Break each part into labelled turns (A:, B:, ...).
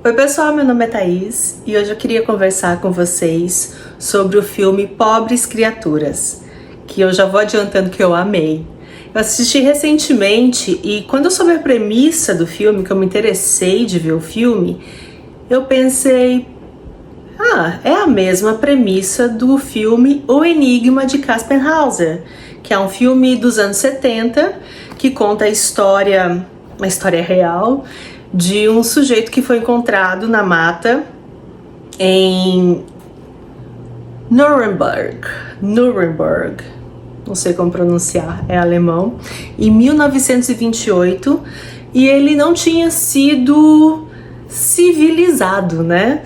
A: Oi pessoal, meu nome é Thaís e hoje eu queria conversar com vocês sobre o filme Pobres Criaturas, que eu já vou adiantando que eu amei. Eu assisti recentemente e quando eu soube a premissa do filme, que eu me interessei de ver o filme, eu pensei, é a mesma premissa do filme O Enigma de Caspar Hauser, que é um filme dos anos 70 que conta uma história real, de um sujeito que foi encontrado na mata em Nuremberg, não sei como pronunciar, é alemão, em 1928, e ele não tinha sido civilizado, né?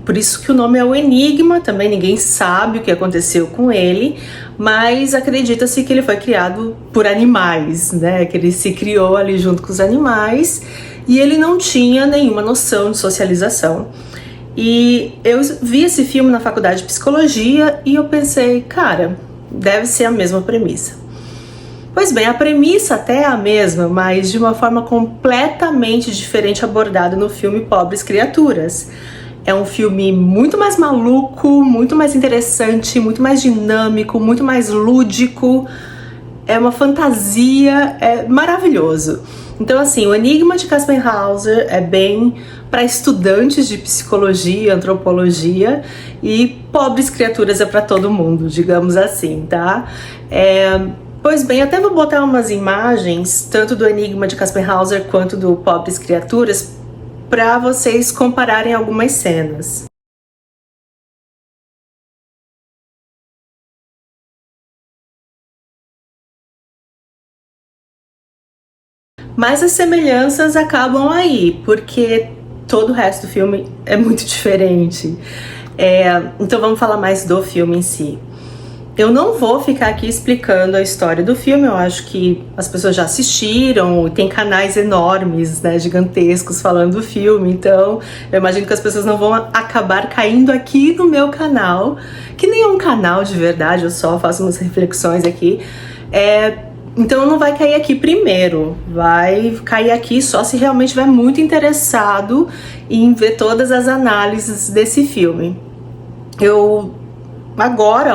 A: Por isso que o nome é o Enigma, também ninguém sabe o que aconteceu com ele, mas acredita-se que ele foi criado por animais, né? Que ele se criou ali junto com os animais e ele não tinha nenhuma noção de socialização. E eu vi esse filme na faculdade de psicologia e eu pensei, cara, deve ser a mesma premissa. Pois bem, a premissa até é a mesma, mas de uma forma completamente diferente abordada no filme Pobres Criaturas. É um filme muito mais maluco, muito mais interessante, muito mais dinâmico, muito mais lúdico. É uma fantasia, é maravilhoso. Então assim, o Enigma de Caspar Hauser é bem para estudantes de psicologia, antropologia, e Pobres Criaturas é para todo mundo, digamos assim, tá? Pois bem, até vou botar umas imagens, tanto do Enigma de Caspar Hauser quanto do Pobres Criaturas, para vocês compararem algumas cenas. Mas as semelhanças acabam aí, porque todo o resto do filme é muito diferente. Então vamos falar mais do filme em si. Eu não vou ficar aqui explicando a história do filme, eu acho que as pessoas já assistiram, tem canais enormes, né, gigantescos falando do filme, então eu imagino que as pessoas não vão acabar caindo aqui no meu canal, que nem é um canal de verdade, eu só faço umas reflexões aqui, então não vai cair aqui primeiro, vai cair aqui só se realmente estiver muito interessado em ver todas as análises desse filme.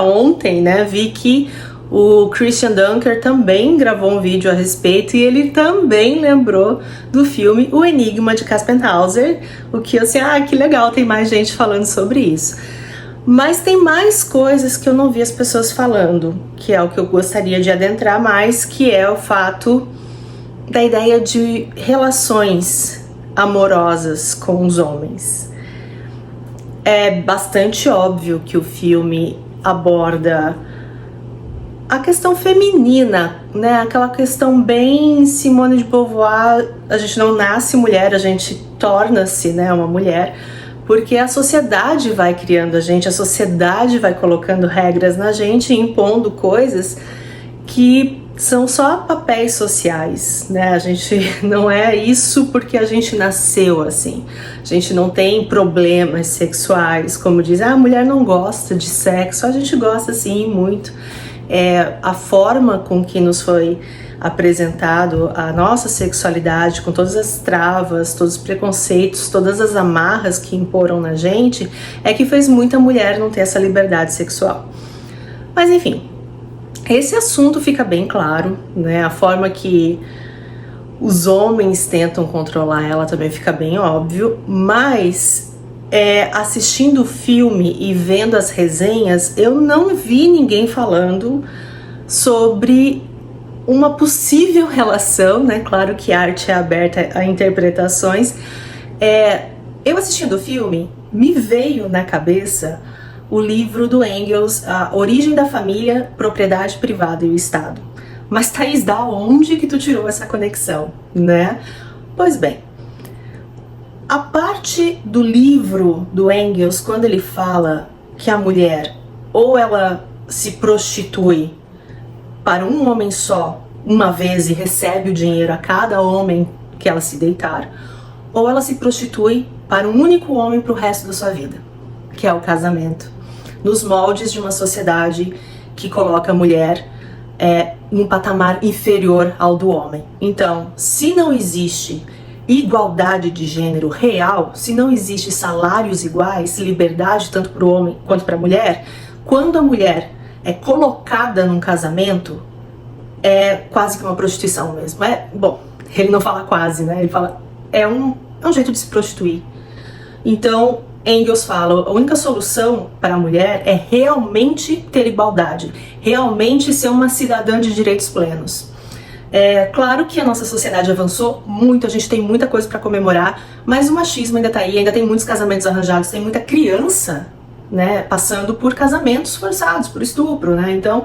A: Ontem, né, vi que o Christian Dunker também gravou um vídeo a respeito e ele também lembrou do filme O Enigma de Caspar Hauser, o que eu assim, que legal, tem mais gente falando sobre isso. Mas tem mais coisas que eu não vi as pessoas falando, que é o que eu gostaria de adentrar mais, que é o fato da ideia de relações amorosas com os homens. É bastante óbvio que o filme aborda a questão feminina, né? Aquela questão bem Simone de Beauvoir, a gente não nasce mulher, a gente torna-se, né, uma mulher, porque a sociedade vai criando a sociedade vai colocando regras na gente, impondo coisas que são só papéis sociais, né? A gente não é isso porque a gente nasceu assim. A gente não tem problemas sexuais, como diz, a mulher não gosta de sexo. A gente gosta sim, muito. A forma com que nos foi apresentado a nossa sexualidade, com todas as travas, todos os preconceitos, todas as amarras que imporam na gente, é que fez muita mulher não ter essa liberdade sexual. Mas enfim, esse assunto fica bem claro, né? A forma que os homens tentam controlar ela também fica bem óbvio, mas assistindo o filme e vendo as resenhas, eu não vi ninguém falando sobre uma possível relação, né? Claro que a arte é aberta a interpretações. Eu assistindo o filme, me veio na cabeça o livro do Engels, A Origem da Família, Propriedade Privada e o Estado. Mas Thaís, da onde que tu tirou essa conexão, né? Pois bem, a parte do livro do Engels, quando ele fala que a mulher ou ela se prostitui para um homem só, uma vez, e recebe o dinheiro a cada homem que ela se deitar, ou ela se prostitui para um único homem para o resto da sua vida, que é o casamento, nos moldes de uma sociedade que coloca a mulher num patamar inferior ao do homem. Então, se não existe igualdade de gênero real, se não existe salários iguais, liberdade tanto para o homem quanto para a mulher, quando a mulher é colocada num casamento, é quase que uma prostituição mesmo. Bom, ele não fala quase, né? Ele fala, é um jeito de se prostituir. Então, Engels fala, a única solução para a mulher é realmente ter igualdade, realmente ser uma cidadã de direitos plenos. É claro que a nossa sociedade avançou muito, a gente tem muita coisa para comemorar, mas o machismo ainda tá aí, ainda tem muitos casamentos arranjados, tem muita criança, né, passando por casamentos forçados, por estupro, né? Então,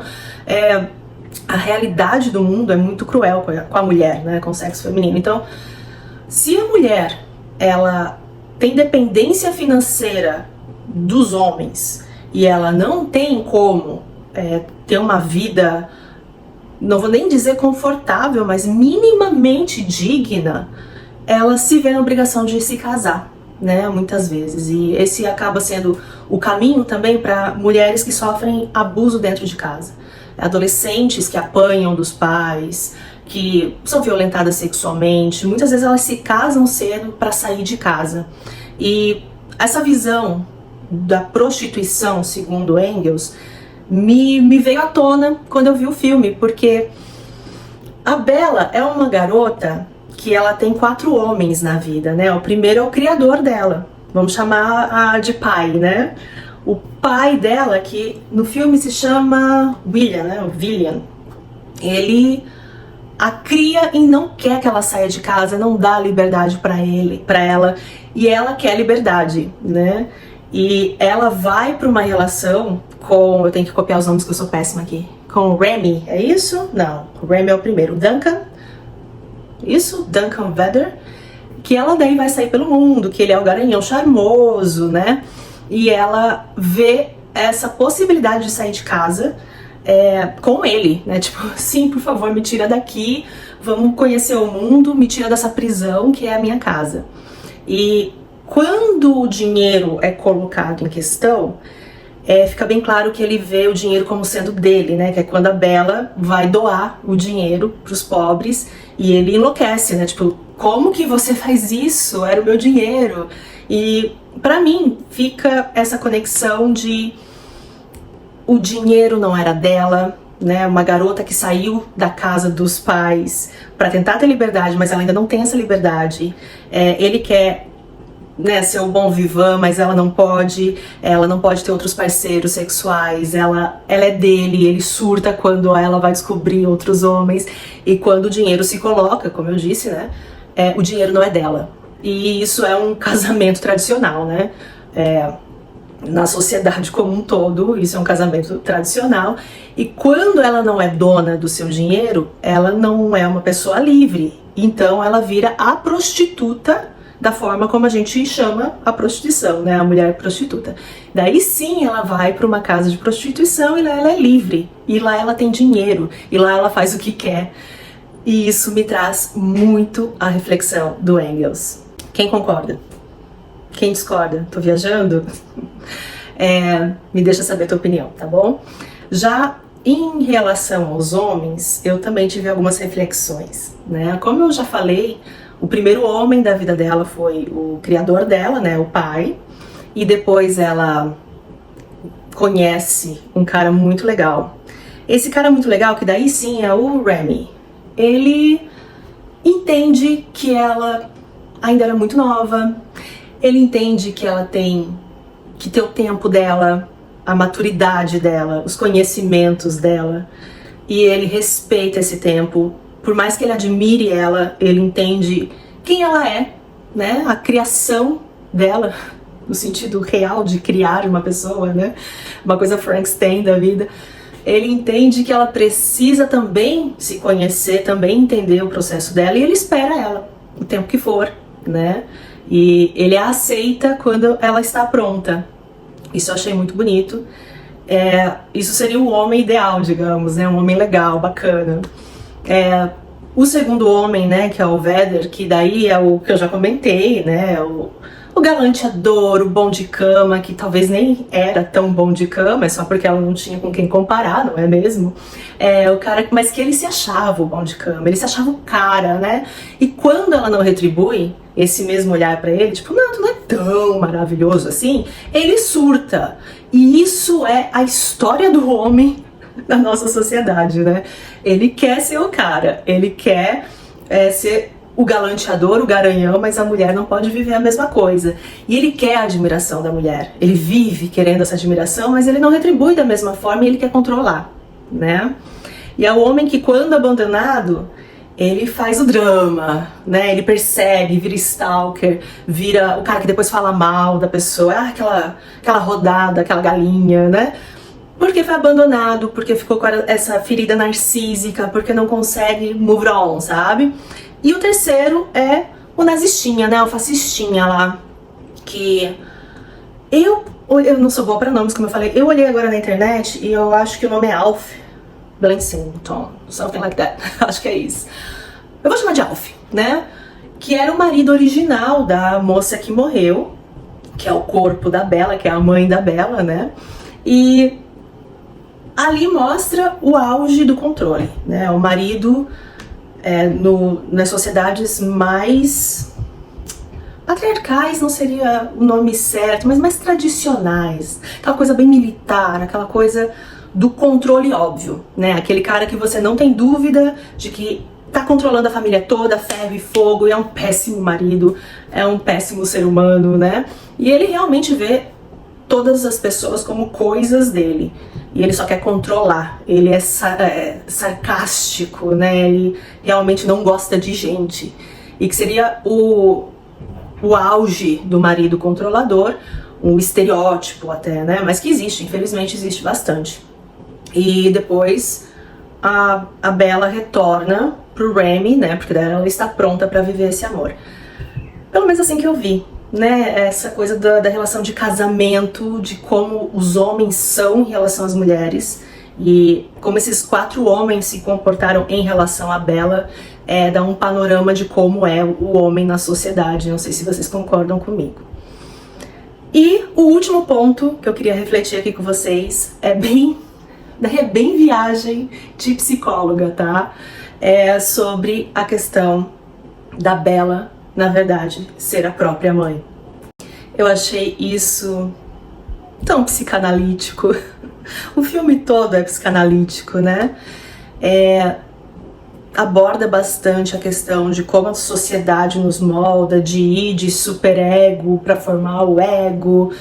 A: a realidade do mundo é muito cruel com a mulher, né, com o sexo feminino. Então, se a mulher, ela tem dependência financeira dos homens e ela não tem como ter uma vida, não vou nem dizer confortável, mas minimamente digna, ela se vê na obrigação de se casar, né, muitas vezes. E esse acaba sendo o caminho também para mulheres que sofrem abuso dentro de casa. Adolescentes que apanham dos pais, que são violentadas sexualmente, muitas vezes elas se casam cedo para sair de casa. E essa visão da prostituição, segundo Engels, me veio à tona quando eu vi o filme, porque a Bella é uma garota que ela tem 4 homens na vida, né? O primeiro é o criador dela, vamos chamar de pai, né? O pai dela, que no filme se chama William, né? O William, ele a cria e não quer que ela saia de casa, não dá liberdade para ela, e ela quer liberdade, né? E ela vai para uma relação com, eu tenho que copiar os nomes que eu sou péssima aqui, com o Remy, é isso? Não, o Remy é o primeiro, o Duncan, isso, Duncan Vedder, que ela daí vai sair pelo mundo, que ele é o garanhão charmoso, né? E ela vê essa possibilidade de sair de casa com ele, né? Tipo, sim, por favor, me tira daqui, vamos conhecer o mundo, me tira dessa prisão que é a minha casa. E quando o dinheiro é colocado em questão, fica bem claro que ele vê o dinheiro como sendo dele, né? Que é quando a Bella vai doar o dinheiro para os pobres e ele enlouquece, né? Tipo, como que você faz isso? Era o meu dinheiro. E para mim fica essa conexão de o dinheiro não era dela, né? Uma garota que saiu da casa dos pais para tentar ter liberdade, mas ela ainda não tem essa liberdade. Ele quer, né, ser o bom vivant, mas ela não pode ter outros parceiros sexuais, ela é dele, ele surta quando ela vai descobrir outros homens, e quando o dinheiro se coloca, como eu disse, né, o dinheiro não é dela. E isso é um casamento tradicional, né, na sociedade como um todo, isso é um casamento tradicional, e quando ela não é dona do seu dinheiro, ela não é uma pessoa livre, então ela vira a prostituta, da forma como a gente chama a prostituição, né, a mulher prostituta. Daí sim ela vai para uma casa de prostituição e lá ela é livre, e lá ela tem dinheiro, e lá ela faz o que quer. E isso me traz muito a reflexão do Engels. Quem concorda? Quem discorda? Tô viajando? Me deixa saber a tua opinião, tá bom? Já em relação aos homens, eu também tive algumas reflexões, né? Como eu já falei, o primeiro homem da vida dela foi o criador dela, né, o pai, e depois ela conhece um cara muito legal. Esse cara muito legal, que daí sim é o Remy, ele entende que ela ainda era muito nova, ele entende que ela tem que ter o tempo dela, a maturidade dela, os conhecimentos dela, e ele respeita esse tempo. Por mais que ele admire ela, ele entende quem ela é, né? A criação dela, no sentido real de criar uma pessoa, né? Uma coisa Frankenstein da vida. Ele entende que ela precisa também se conhecer, também entender o processo dela, e ele espera ela, o tempo que for, né? E ele a aceita quando ela está pronta. Isso eu achei muito bonito. Isso seria o homem ideal, digamos, né? Um homem legal, bacana. O segundo homem, né, que é o Vedder, que daí é o que eu já comentei, né, o o galanteador, o bom de cama, que talvez nem era tão bom de cama, é só porque ela não tinha com quem comparar, não é mesmo? O cara, mas que ele se achava o bom de cama, ele se achava o cara, né? E quando ela não retribui esse mesmo olhar pra ele, tipo, não, tu não é tão maravilhoso assim, ele surta. E isso é a história do homem da nossa sociedade, né? Ele quer ser o cara, ele quer ser o galanteador, o garanhão, mas a mulher não pode viver a mesma coisa. E ele quer a admiração da mulher. Ele vive querendo essa admiração, mas ele não retribui da mesma forma e ele quer controlar, né? E é o homem que, quando abandonado, ele faz o drama, né? Ele persegue, vira stalker, vira o cara que depois fala mal da pessoa, aquela rodada, aquela galinha, né? Porque foi abandonado, porque ficou com essa ferida narcísica, porque não consegue move on, sabe? E o terceiro é o nazistinha, né? O fascistinha lá, que eu não sou boa pra nomes, como eu falei. Eu olhei agora na internet e eu acho que o nome é Alf Blensington, something like that. Acho que é isso. Eu vou chamar de Alf, né? Que era o marido original da moça que morreu, que é o corpo da Bella, que é a mãe da Bella, né? E ali mostra o auge do controle, né? O marido nas sociedades mais patriarcais, não seria o nome certo, mas mais tradicionais, aquela coisa bem militar, aquela coisa do controle óbvio, né? Aquele cara que você não tem dúvida de que tá controlando a família toda, ferro e fogo, e é um péssimo marido, é um péssimo ser humano, né? E ele realmente vê todas as pessoas como coisas dele. E ele só quer controlar, ele é sarcástico, né? Ele realmente não gosta de gente. E que seria o auge do marido controlador, um estereótipo até, né? Mas que existe, infelizmente existe bastante. E depois a Bella retorna pro Remy, né? Porque daí ela está pronta para viver esse amor. Pelo menos assim que eu vi, né? Essa coisa da relação de casamento, de como os homens são em relação às mulheres e como esses 4 homens se comportaram em relação à Bella, dá um panorama de como é o homem na sociedade. Não sei se vocês concordam comigo. E o último ponto que eu queria refletir aqui com vocês é bem viagem de psicóloga, tá? É sobre a questão da Bella, na verdade, ser a própria mãe. Eu achei isso tão psicanalítico. O filme todo é psicanalítico, né? Aborda bastante a questão de como a sociedade nos molda, de ir de superego para formar o ego.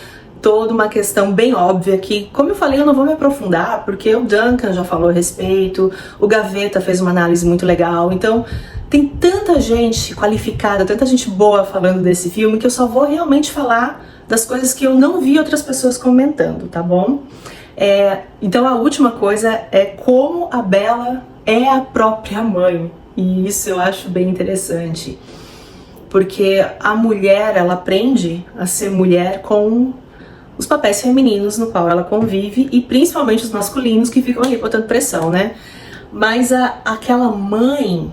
A: Toda uma questão bem óbvia que, como eu falei, eu não vou me aprofundar, porque o Duncan já falou a respeito, o Gaveta fez uma análise muito legal, então tem tanta gente qualificada, tanta gente boa falando desse filme, que eu só vou realmente falar das coisas que eu não vi outras pessoas comentando, tá bom? Então a última coisa é como a Bella é a própria mãe, e isso eu acho bem interessante, porque a mulher, ela aprende a ser mulher com os papéis femininos no qual ela convive e principalmente os masculinos que ficam ali botando pressão, né? Mas aquela mãe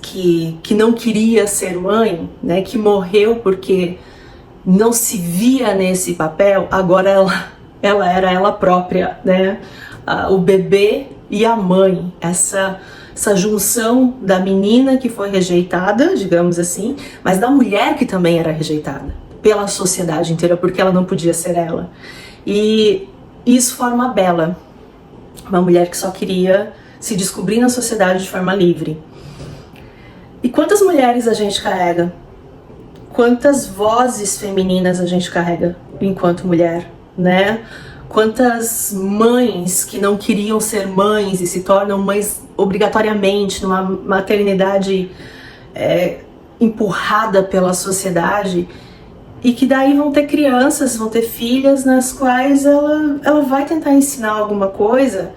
A: que não queria ser mãe, né? Que morreu porque não se via nesse papel, agora ela era ela própria, né? O bebê e a mãe, essa junção da menina que foi rejeitada, digamos assim, mas da mulher que também era rejeitada pela sociedade inteira, porque ela não podia ser ela. E isso forma a Bella, uma mulher que só queria se descobrir na sociedade de forma livre. E quantas mulheres a gente carrega? Quantas vozes femininas a gente carrega enquanto mulher, né? Quantas mães que não queriam ser mães e se tornam mães obrigatoriamente numa maternidade empurrada pela sociedade, e que daí vão ter crianças, vão ter filhas nas quais ela vai tentar ensinar alguma coisa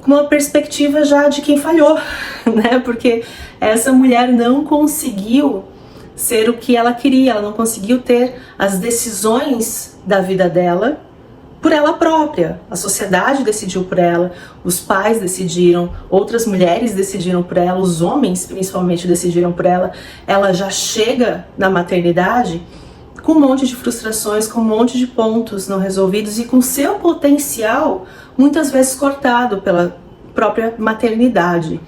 A: com uma perspectiva já de quem falhou, né? Porque essa mulher não conseguiu ser o que ela queria, ela não conseguiu ter as decisões da vida dela por ela própria. A sociedade decidiu por ela, os pais decidiram, outras mulheres decidiram por ela, os homens principalmente decidiram por ela. Ela já chega na maternidade com um monte de frustrações, com um monte de pontos não resolvidos e com seu potencial muitas vezes cortado pela própria maternidade.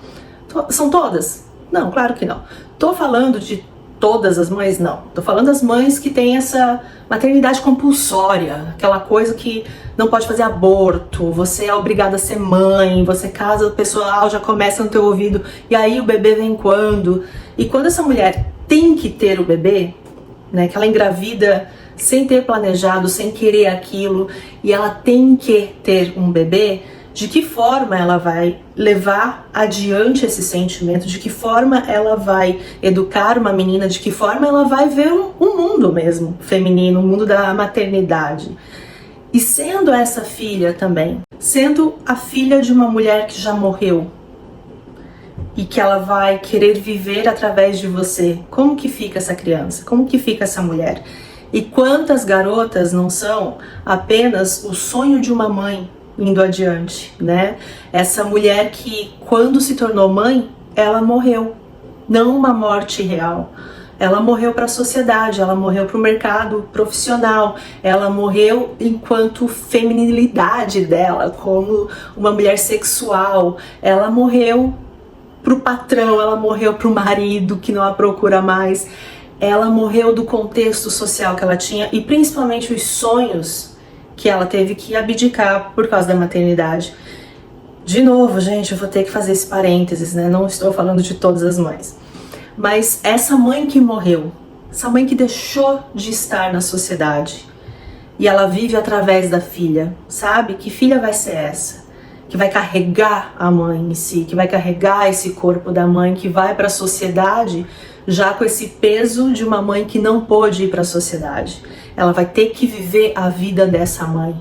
A: São todas? Não, claro que não. Tô falando de todas as mães? Não. Tô falando das mães que têm essa maternidade compulsória, aquela coisa que não pode fazer aborto, você é obrigada a ser mãe, você casa, o pessoal já começa no teu ouvido, e aí o bebê vem quando? E quando essa mulher tem que ter o bebê, né, que ela engravida sem ter planejado, sem querer aquilo, e ela tem que ter um bebê, de que forma ela vai levar adiante esse sentimento, de que forma ela vai educar uma menina, de que forma ela vai ver um mundo mesmo feminino, o mundo da maternidade. E sendo essa filha também, sendo a filha de uma mulher que já morreu e que ela vai querer viver através de você, como que fica essa criança? Como que fica essa mulher? E quantas garotas não são apenas o sonho de uma mãe indo adiante, né? Essa mulher que, quando se tornou mãe, ela morreu. Não uma morte real. Ela morreu para a sociedade, ela morreu para o mercado profissional, ela morreu enquanto feminilidade dela, como uma mulher sexual, ela morreu para o patrão, ela morreu para o marido que não a procura mais, ela morreu do contexto social que ela tinha e principalmente os sonhos que ela teve que abdicar por causa da maternidade. De novo, gente, eu vou ter que fazer esse parênteses, né? Não estou falando de todas as mães. Mas essa mãe que morreu, essa mãe que deixou de estar na sociedade e ela vive através da filha, sabe? Que filha vai ser essa? Que vai carregar a mãe em si, que vai carregar esse corpo da mãe, que vai para a sociedade já com esse peso de uma mãe que não pôde ir para a sociedade. Ela vai ter que viver a vida dessa mãe.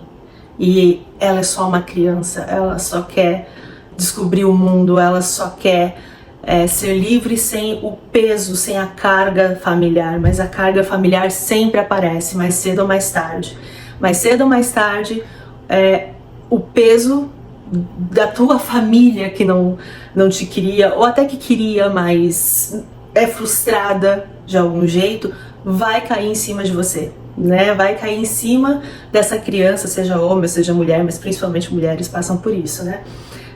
A: E ela é só uma criança, ela só quer descobrir o mundo, ela só quer ser livre sem o peso, sem a carga familiar. Mas a carga familiar sempre aparece, mais cedo ou mais tarde. Mais cedo ou mais tarde, o peso da tua família que não te queria, ou até que queria, mas é frustrada de algum jeito, vai cair em cima de você, né? Vai cair em cima dessa criança, seja homem, seja mulher, mas principalmente mulheres passam por isso, né?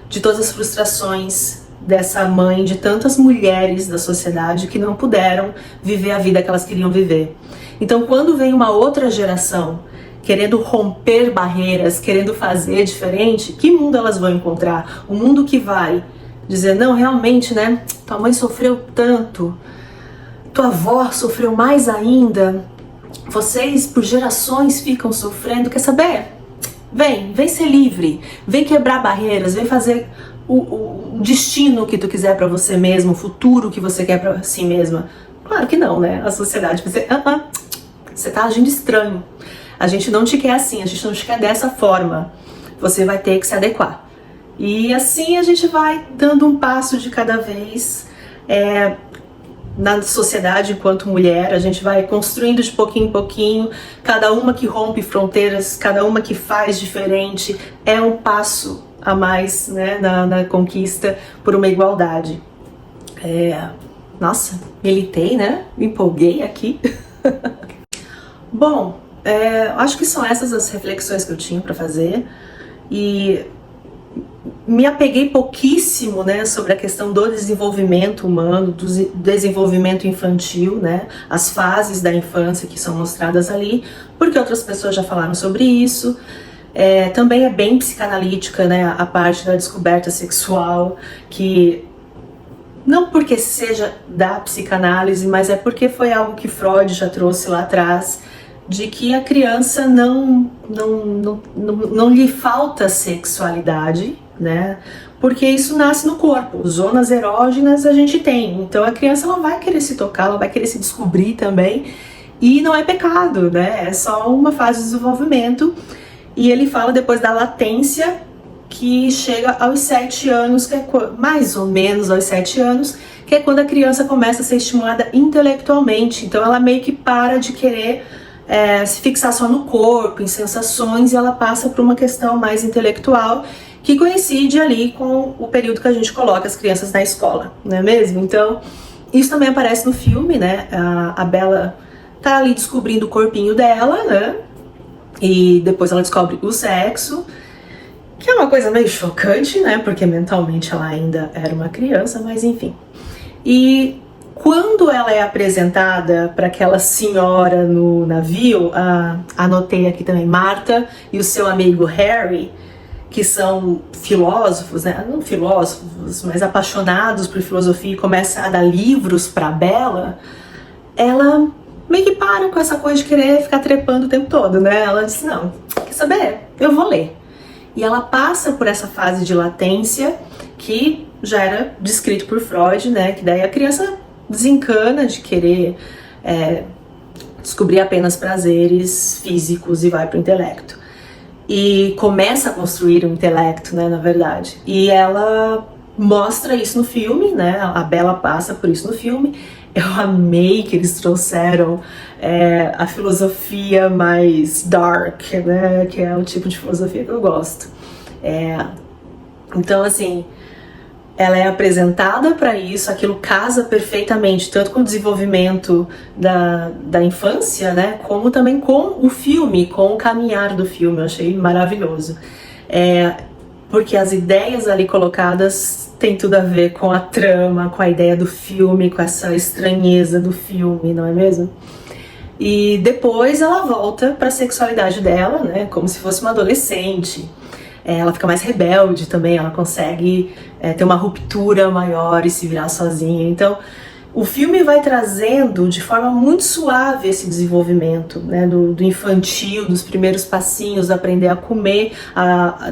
A: De todas as frustrações dessa mãe, de tantas mulheres da sociedade que não puderam viver a vida que elas queriam viver. Então, quando vem uma outra geração querendo romper barreiras, querendo fazer diferente, que mundo elas vão encontrar? Um mundo que vai dizer, não, realmente, né? Tua mãe sofreu tanto, tua avó sofreu mais ainda, vocês por gerações ficam sofrendo, quer saber? Vem ser livre, vem quebrar barreiras, vem fazer o destino que tu quiser pra você mesmo, o futuro que você quer pra si mesma. Claro que não, né? A sociedade vai dizer, você tá agindo estranho, a gente não te quer assim, a gente não te quer dessa forma, você vai ter que se adequar. E assim a gente vai dando um passo de cada vez na sociedade enquanto mulher, a gente vai construindo de pouquinho em pouquinho, cada uma que rompe fronteiras, cada uma que faz diferente, é um passo a mais, né, na conquista por uma igualdade. Nossa, militei, né? Me empolguei aqui. Bom, acho que são essas as reflexões que eu tinha para fazer e me apeguei pouquíssimo, né, sobre a questão do desenvolvimento humano, do desenvolvimento infantil, né, as fases da infância que são mostradas ali, porque outras pessoas já falaram sobre isso. Também é bem psicanalítica, né, a parte da descoberta sexual, que não porque seja da psicanálise, mas é porque foi algo que Freud já trouxe lá atrás, de que a criança não lhe falta sexualidade, né? Porque isso nasce no corpo, zonas erógenas a gente tem, então a criança ela vai querer se tocar, ela vai querer se descobrir também, e não é pecado, né? É só uma fase de desenvolvimento. E ele fala depois da latência, que chega aos 7 anos, que é mais ou menos aos 7 anos, que é quando a criança começa a ser estimulada intelectualmente, então ela meio que para de querer se fixar só no corpo, em sensações, e ela passa por uma questão mais intelectual, que coincide ali com o período que a gente coloca as crianças na escola, não é mesmo? Então, isso também aparece no filme, né? A Bella tá ali descobrindo o corpinho dela, né? E depois ela descobre o sexo, que é uma coisa meio chocante, né? Porque mentalmente ela ainda era uma criança, mas enfim. E quando ela é apresentada para aquela senhora no navio, anotei aqui também, Marta e o seu amigo Harry, que são filósofos, né? Não filósofos, mas apaixonados por filosofia, e começam a dar livros para Bella, ela meio que para com essa coisa de querer ficar trepando o tempo todo, né? Ela diz, não, quer saber? Eu vou ler. E ela passa por essa fase de latência que já era descrito por Freud, né? Que daí a criança desencana de querer descobrir apenas prazeres físicos e vai para o intelecto. E começa a construir o intelecto, né, na verdade. E ela mostra isso no filme, né? A Bella passa por isso no filme. Eu amei que eles trouxeram a filosofia mais dark, né? Que é o tipo de filosofia que eu gosto. Então, assim, ela é apresentada para isso, aquilo casa perfeitamente, tanto com o desenvolvimento da infância, né, como também com o filme, com o caminhar do filme. Eu achei maravilhoso. Porque as ideias ali colocadas têm tudo a ver com a trama, com a ideia do filme, com essa estranheza do filme, não é mesmo? E depois ela volta para a sexualidade dela, né, como se fosse uma adolescente. Ela fica mais rebelde também, ela consegue ter uma ruptura maior e se virar sozinha. Então, o filme vai trazendo de forma muito suave esse desenvolvimento, né, do infantil, dos primeiros passinhos, aprender a comer,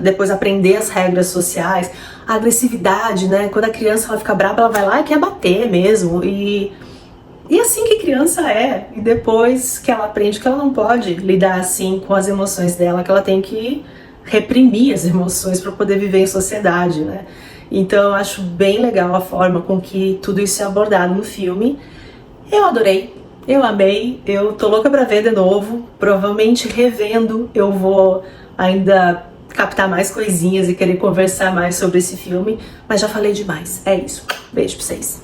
A: depois aprender as regras sociais, a agressividade, né? Quando a criança ela fica brava, ela vai lá e quer bater mesmo. E assim que criança é. E depois que ela aprende que ela não pode lidar assim com as emoções dela, que ela tem que reprimir as emoções para poder viver em sociedade, né? Então eu acho bem legal a forma com que tudo isso é abordado no filme. Eu adorei, eu amei, eu tô louca pra ver de novo. Provavelmente revendo eu vou ainda captar mais coisinhas e querer conversar mais sobre esse filme, mas já falei demais. É isso, beijo pra vocês.